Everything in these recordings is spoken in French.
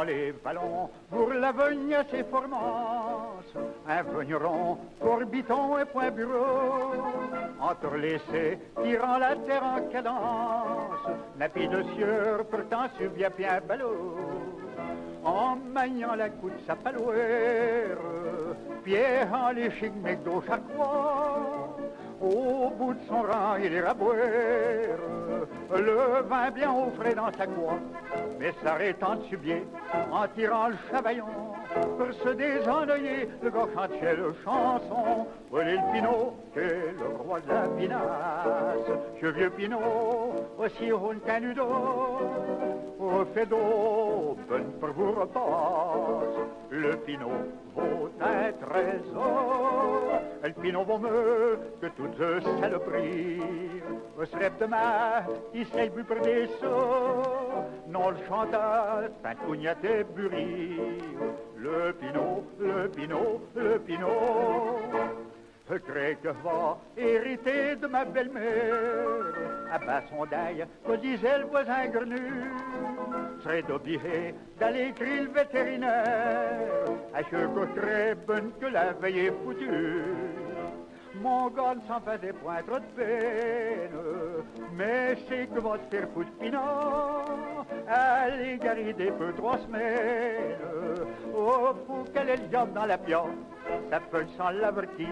dans les vallons, pour la Vogne assez formance, un vigneron, corbiton et point bureau, entrelaissé, tirant la terre en cadence, nappy de sieur, pourtant sur bien ballot, en maniant la coupe sa palouère, pied en l'échic, mec d'eau chaque fois, au bout de son rang, il ira boire le vin bien au frais dans sa cour, mais s'arrêtant de subier en tirant le chavaillon pour se désennuyer, le gars chantait le chanson. Voilà le Pinot, qui est le roi de la pinasse. Ce vieux Pinot, aussi rond qu'un ludo, au fait d'eau, bonne pour vous repasse. Le Pinot vaut un trésor, le Pinot vaut mieux que toutes ces saloperies. Au serait demain, il s'est bu pour des sauts, non le chanteur, un cognat et burri. Le Pinot, le Pinot, le Pinot, je crée que va hériter de ma belle-mère. À bas son deuil, que disait le voisin grenu, serait obligé d'aller écrire le vétérinaire, à ce que très bonne que la veille est foutue. Mon gars ne s'en faisait point trop de peine, mais c'est que va te faire foutre Pinot, allez garider peu 3 semaines. Oh, faut qu'elle ait le diable dans la pion, ça peut sans l'avertir,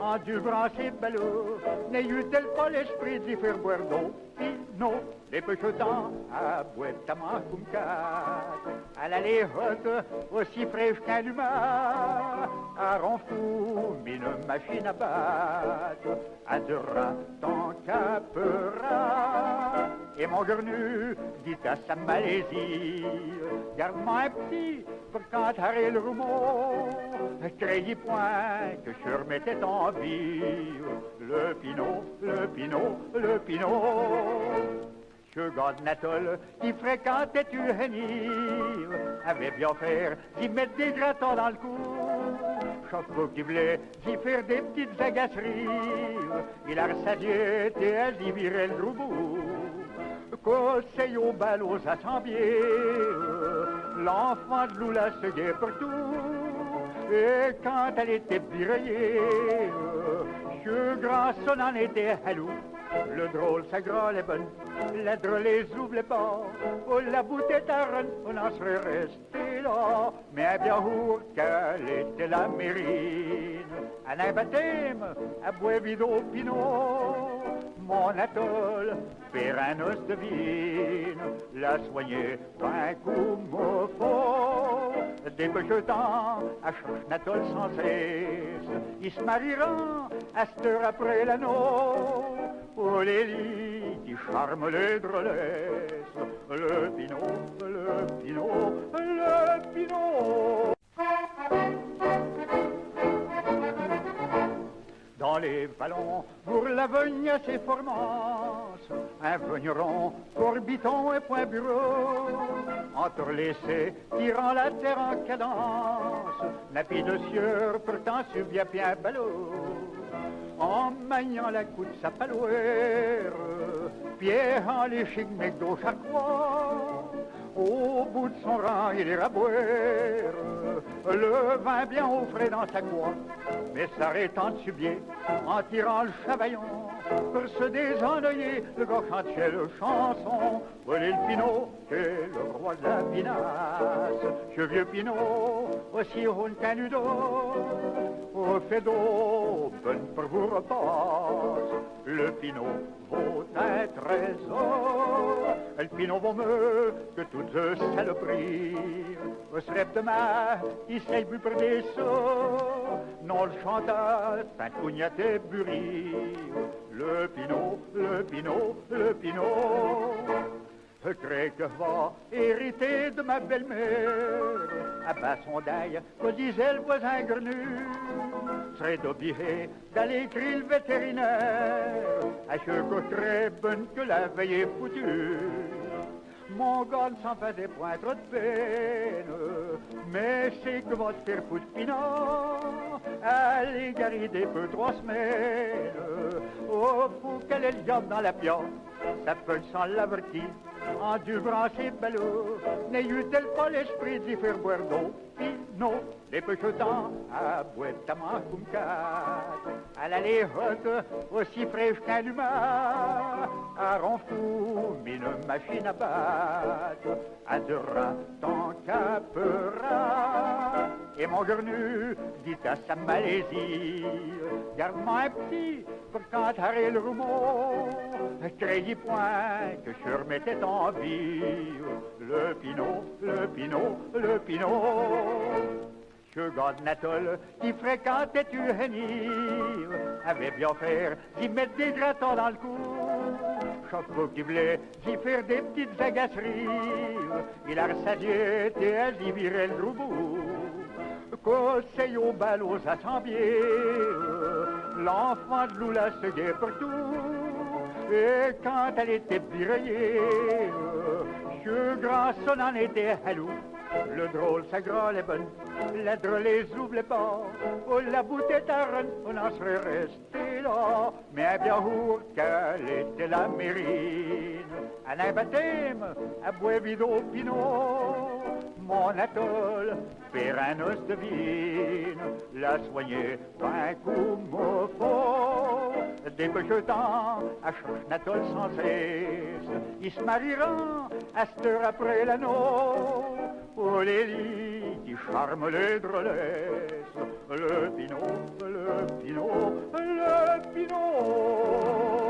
en du brancher ballot, n'ayut-elle pas l'esprit d'y faire boire d'eau? Pinot, les pêchotants, à boire ta manche comme quatre, elle allait haute, aussi fraîche qu'un humain, à ronfou, une machine à battre, à deux rats, tant qu'à peu rat. Et mon grenue dit à sa Malaisie, garde-moi un petit, pour quand t'arrêtes le roumeau, crédit point que je remettais en vie. Le Pinot, le Pinot, le Pinot. Ce gars de Natole qui fréquentait Tuhenil avait bien faire d'y mettre des gratins dans le cou. Chaque fois qu'il voulait d'y faire des petites agaceries, il a ressadié et elle y virait le gros bout. Conseil au bal aux assemblées, l'enfant de Loula se guet partout. Et quand elle était birillée, ce grand son en était halou. Le drôle, sa grolle est bonne, la drôle les ouvre les bords. Oh, la bouteille taronne, on en serait resté là. Mais bien où qu'elle était la mérine, à un baptême, à boire vide au Pinot. Mon atoll, faire un os de vigne, la soigner d'un coup mofo. Des bejetants à chercher Natol sans cesse, ils se marieront à cette heure après l'anneau. Oh les lits qui charment les drôlesses, le Pinot, le Pinot, le Pinot. Dans les vallons, pour la Vogne assez formance, un vigneron, corbiton et point bureau, entrelaissé, tirant la terre en cadence, nappy de sieur, pourtant sur bien ballot, en maniant la coupe sa palouère, pied en l'échic, mec d'eau chaque fois, au bout de son rang, il ira boire le vin bien au frais dans sa cour, mais s'arrêtant de subier en tirant le chavaillon pour se désennuyer, le gars chantait le chanson. Voilà le Pinot, qui est le roi de la pinasse. Ce vieux Pinot, aussi rond qu'un ludo, au fait d'eau, bonne pour vous repasse. Le Pinot vaut un trésor, le Pinot vaut mieux que toutes ces saloperies. Au serait demain, il s'est bu pour des sauts, non le chanteur, un cognat et burri. Le Pinot, le Pinot, le Pinot, je crée que va hériter de ma belle-mère. À bas son deuil, que disait le voisin grenu, serait obligé d'aller écrire le vétérinaire, à ce que très bonne que la veille est foutue. Mon gars ne s'en faisait point trop de peine, mais c'est que va te faire foutre Pinot, allez garider peu 3 semaines. Oh, faut qu'elle ait le diable dans la pion, ça peut sans l'avertir, en du brasser ballot, n'ait eu-elle pas l'esprit d'y faire boire d'eau? Pinot, des pechotants à boitement comme quatre, elle allait haute, aussi fraîche qu'un humain, à ronfou, mine machine à battre, à deux rats, tant qu'à peura. Et mon grenue dit à sa Malaisie, garde-moi un petit pour quand t'arrêtes le roumeau, crédit point que je remettais en vie, le pinot, le pinot, le pinot. Ce gars de Natole qui fréquentait Tuhenny avait bien faire d'y mettre des gratons dans le cou. Chaque fois qu'il voulait d'y faire des petites agaceries, il a ressadié et elle y virait le gros bout. Conseil au bal aux assemblées, l'enfant de Loula se guet partout. Et quand elle était bireillée, ce grand son en était halou. Le drôle, sa grolle est bonne, la drôle les ouvre les bords. Oh, la bouteille taronne, on en serait resté là. Mais bien où qu'elle était la mérine, à un baptême, à boire vide au pinot. Mon atoll, faire un os de vigne, la soigner d'un coup mofo. Des pecheutants à chercher Natol sans cesse, ils se marieront à cette heure après l'anneau. Oh les lits qui charment les drôlesses, le pinot, le pinot, le pinot.